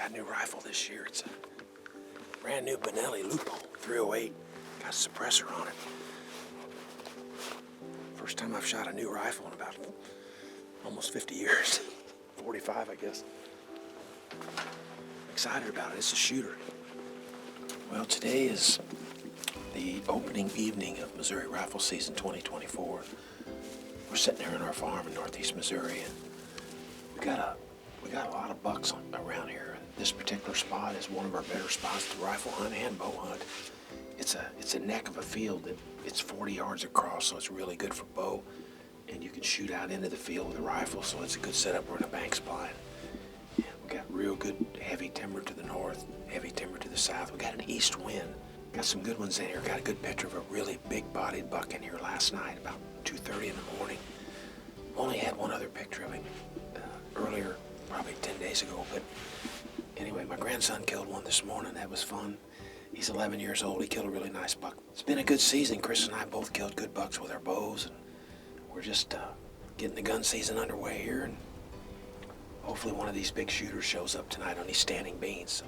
got a new rifle this year. It's a brand new Benelli Lupo 308. Got a suppressor on it. First time I've shot a new rifle in about almost 50 years. 45, I guess. Excited about it. It's a shooter. Well, today is the opening evening of Missouri Rifle Season 2024. We're sitting here on our farm in northeast Missouri, and we got a lot of bucks around here. And this particular spot is one of our better spots to rifle hunt and bow hunt. It's a neck of a field that it's 40 yards across, so it's really good for bow. And you can shoot out into the field with a rifle, so it's a good setup. We're in a bank spot. And we got real good heavy timber to the north, heavy timber to the south. We got an east wind. Got some good ones in here. Got a good picture of a really big-bodied buck in here last night, about 2:30 in the morning. Only had one other picture of him earlier, probably 10 days ago. But anyway, my grandson killed one this morning. That was fun. He's 11 years old. He killed a really nice buck. It's been a good season. Chris and I both killed good bucks with our bows, and we're just getting the gun season underway here, and hopefully one of these big shooters shows up tonight on these standing beans. So.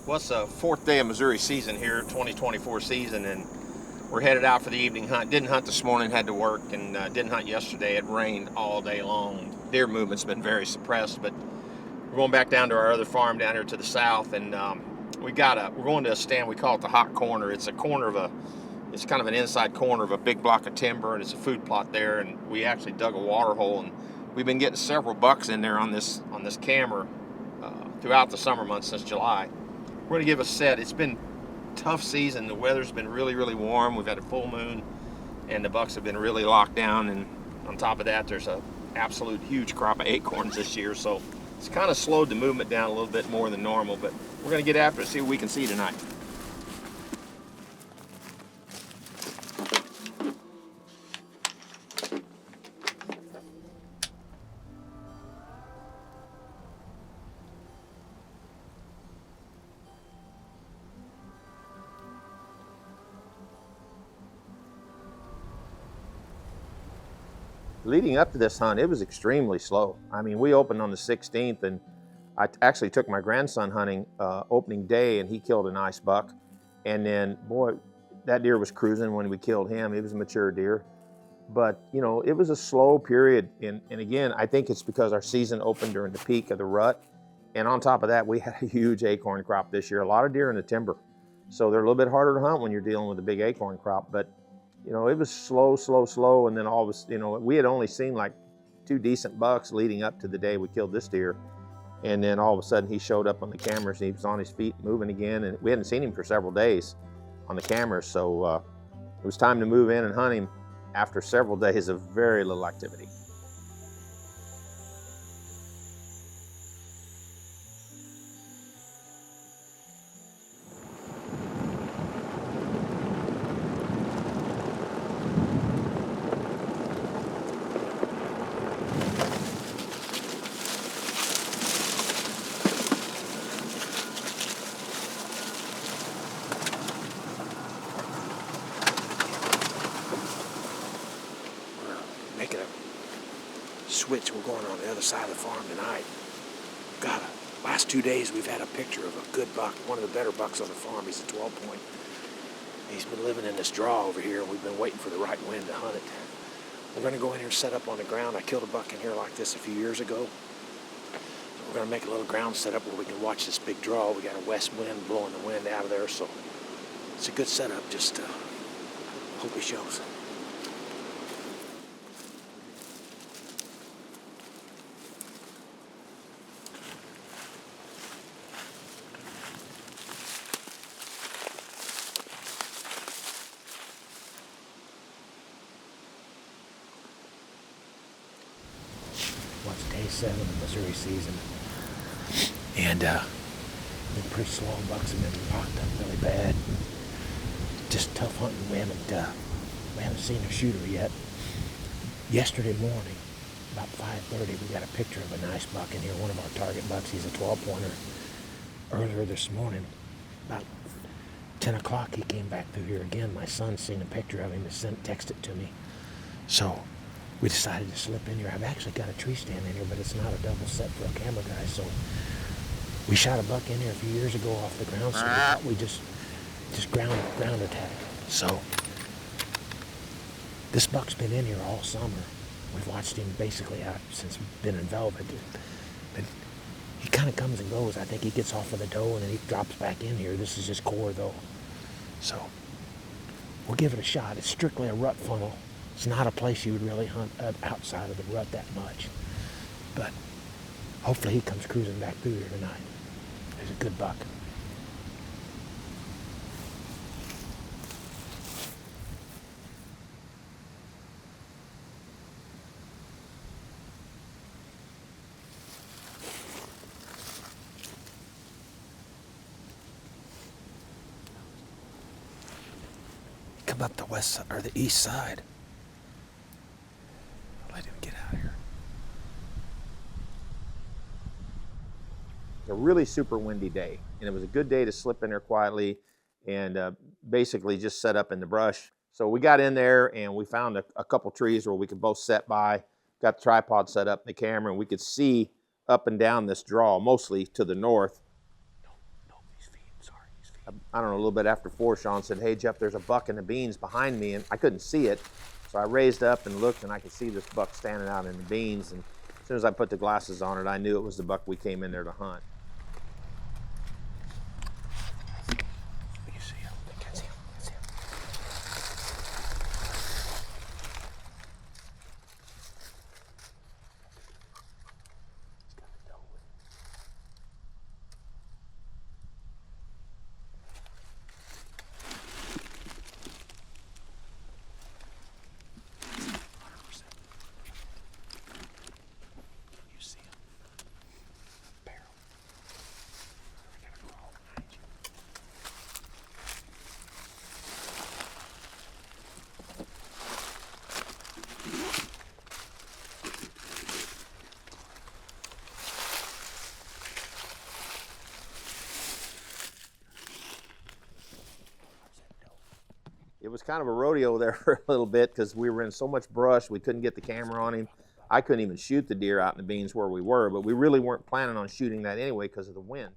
Well, it's the fourth day of Missouri season here, 2024 season, and we're headed out for the evening hunt. Didn't hunt this morning, had to work, and didn't hunt yesterday. It rained all day long. Deer movement's been very suppressed, but we're going back down to our other farm down here to the south, and we're going to a stand. We call it the hot corner. It's a corner of it's kind of an inside corner of a big block of timber, and it's a food plot there. And we actually dug a water hole, and we've been getting several bucks in there on this camera throughout the summer months since July. We're going to give a set. It's been a tough season. The weather's been really, really warm. We've had a full moon, and the bucks have been really locked down. And on top of that, there's a absolute huge crop of acorns this year, so it's kind of slowed the movement down a little bit more than normal, but we're going to get after it, see what we can see tonight. Leading up to this hunt, it was extremely slow. I mean, we opened on the 16th, and I actually took my grandson hunting opening day, and he killed a nice buck. And then, boy, that deer was cruising when we killed him. It was a mature deer. But, you know, it was a slow period. And again, I think it's because our season opened during the peak of the rut. And on top of that, we had a huge acorn crop this year. A lot of deer in the timber. So they're a little bit harder to hunt when you're dealing with a big acorn crop. But you know, it was slow, and then all of us, you know, we had only seen like 2 decent bucks leading up to the day we killed this deer. And then all of a sudden he showed up on the cameras, and he was on his feet moving again, and we hadn't seen him for several days on the cameras. So it was time to move in and hunt him after several days of very little activity. Switch. We're going on the other side of the farm tonight. Last 2 days we've had a picture of a good buck, one of the better bucks on the farm. He's a 12-point. He's been living in this draw over here. We've been waiting for the right wind to hunt it. We're going to go in here and set up on the ground. I killed a buck in here like this a few years ago. We're going to make a little ground setup where we can watch this big draw. We got a west wind blowing the wind out of there, so it's a good setup. Just hope he shows. Well, it's day 7 of the Missouri season, and been pretty slow. Bucks have been locked up really bad. Just tough hunting. We haven't seen a shooter yet. Yesterday morning, about 5:30, we got a picture of a nice buck in here. One of our target bucks. He's a 12-pointer. Earlier this morning, about 10 o'clock, he came back through here again. My son seen a picture of him and texted it to me. So we decided to slip in here. I've actually got a tree stand in here, but it's not a double set for a camera guy. So we shot a buck in here a few years ago off the ground. So we thought we just ground attack. So this buck's been in here all summer. We've watched him basically out since we've been in velvet. But he kind of comes and goes. I think he gets off of the doe and then he drops back in here. This is his core though. So we'll give it a shot. It's strictly a rut funnel. It's not a place you would really hunt outside of the rut that much. But hopefully he comes cruising back through here tonight. He's a good buck. Come up the west side, or the east side. Let him get out of here. A really super windy day, and it was a good day to slip in there quietly and basically just set up in the brush. So we got in there and we found a couple trees where we could both set by, got the tripod set up in the camera, and we could see up and down this draw, mostly to the north. I don't know, a little bit after 4, Sean said, "Hey Jeff, there's a buck in the beans behind me," and I couldn't see it. So I raised up and looked, and I could see this buck standing out in the beans. And as soon as I put the glasses on it, I knew it was the buck we came in there to hunt. You see him? I can see him. I can see him. He's got a doe with him. You see him? Barrel. I gotta crawl behind you. It was kind of a rodeo there for a little bit because we were in so much brush, we couldn't get the camera on him. I couldn't even shoot the deer out in the beans where we were, but we really weren't planning on shooting that anyway because of the wind.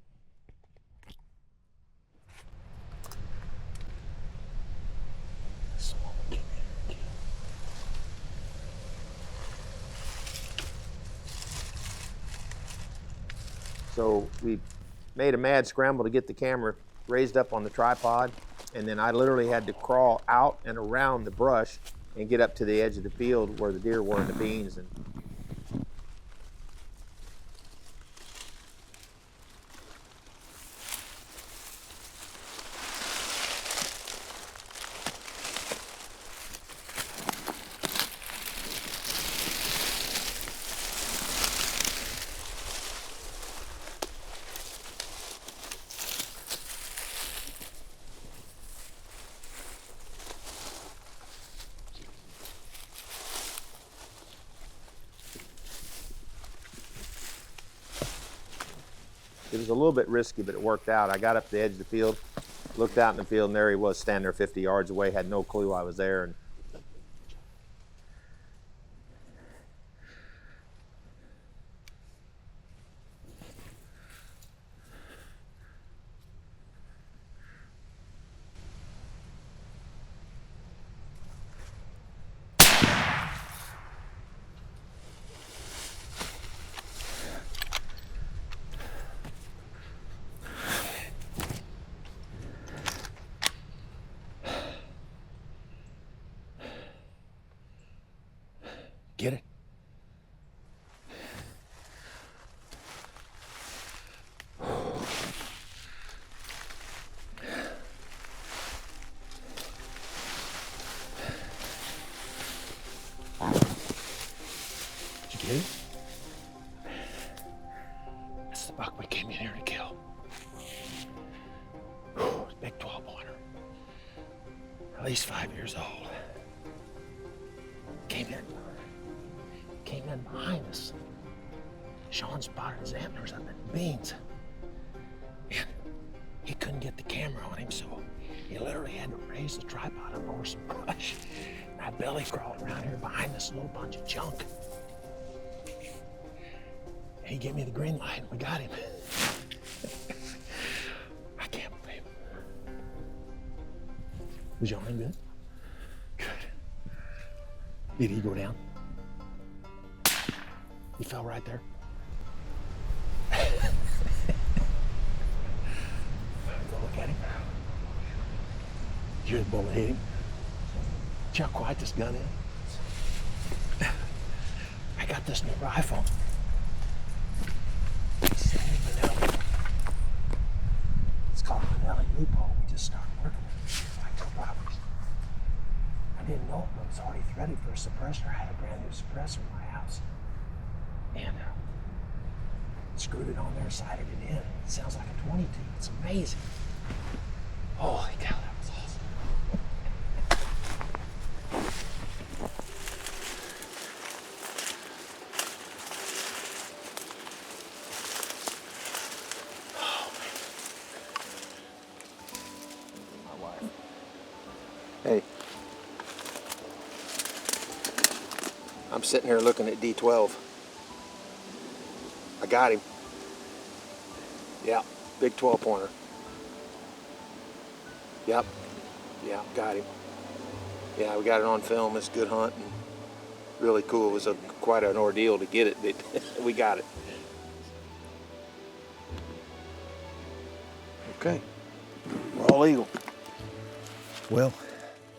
So we made a mad scramble to get the camera raised up on the tripod, and then I literally had to crawl out and around the brush and get up to the edge of the field where the deer were in the beans. And it was a little bit risky, but it worked out. I got up to the edge of the field, looked out in the field, and there he was standing there 50 yards away, had no clue I was there. And Get it? Did you get it? That's the buck we came in here to kill. Big 12-pointer. At least 5 years old. Came in behind us. Sean spotted his antlers up in the beans. And he couldn't get the camera on him, so He literally had to raise the tripod up over some brush. And I belly crawled around here behind this little bunch of junk. And he gave me the green light and we got him. I can't believe it. Was your arm good? Good. Did he go down? He fell right there. Go look at him. You hear the bullet hit him? See how quiet this gun is? I got this new rifle. It's called Benelli Loophole. We just started working with Whitetail properties. I didn't know it, but it was already threaded for a suppressor. I had a brand new suppressor in my house. And screwed it on there, sighted it in. It sounds like a 22. It's amazing. Holy cow, that was awesome. Oh, man. My wife. Hey. I'm sitting here looking at D12. I got him. Yeah, big 12-pointer. Yep. Yeah, got him. Yeah, we got it on film. It's a good hunt and really cool. It was quite an ordeal to get it, but we got it. Okay, we're all legal. Well,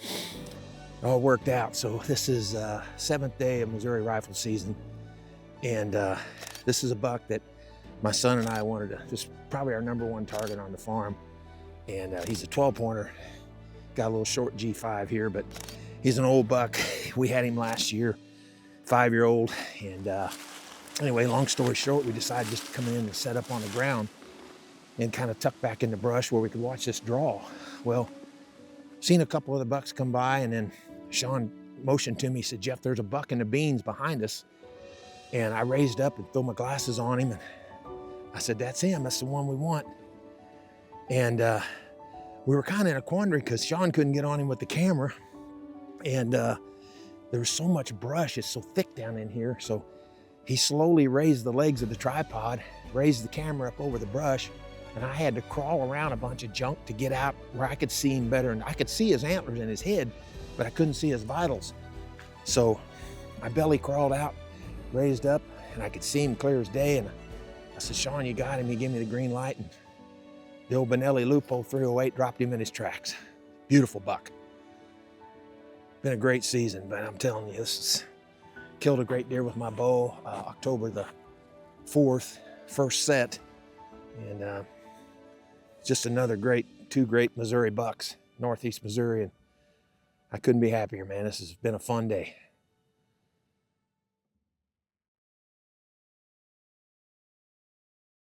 it all worked out. So this is 7th day of Missouri rifle season, and this is a buck that my son and I wanted to, just probably our #1 target on the farm. And he's a 12-pointer. Got a little short G5 here, but he's an old buck. We had him last year, 5-year-old. And anyway, long story short, we decided just to come in and set up on the ground and kind of tuck back in the brush where we could watch this draw. Well, seen a couple of the bucks come by, and then Sean motioned to me, said, "Jeff, there's a buck in the beans behind us." And I raised up and threw my glasses on him, and I said, "That's him, that's the one we want." And we were kind of in a quandary because Sean couldn't get on him with the camera. And there was so much brush, it's so thick down in here. So he slowly raised the legs of the tripod, raised the camera up over the brush, and I had to crawl around a bunch of junk to get out where I could see him better. And I could see his antlers and his head, but I couldn't see his vitals. So my belly crawled out, raised up, and I could see him clear as day. And I said, "Sean, you got him." He gave me the green light, and the old Benelli Loophole 308 dropped him in his tracks. Beautiful buck. Been a great season, but I'm telling you, this is, killed a great deer with my bow, October the 4th, first set. And just another two great Missouri bucks, Northeast Missouri. And I couldn't be happier, man. This has been a fun day.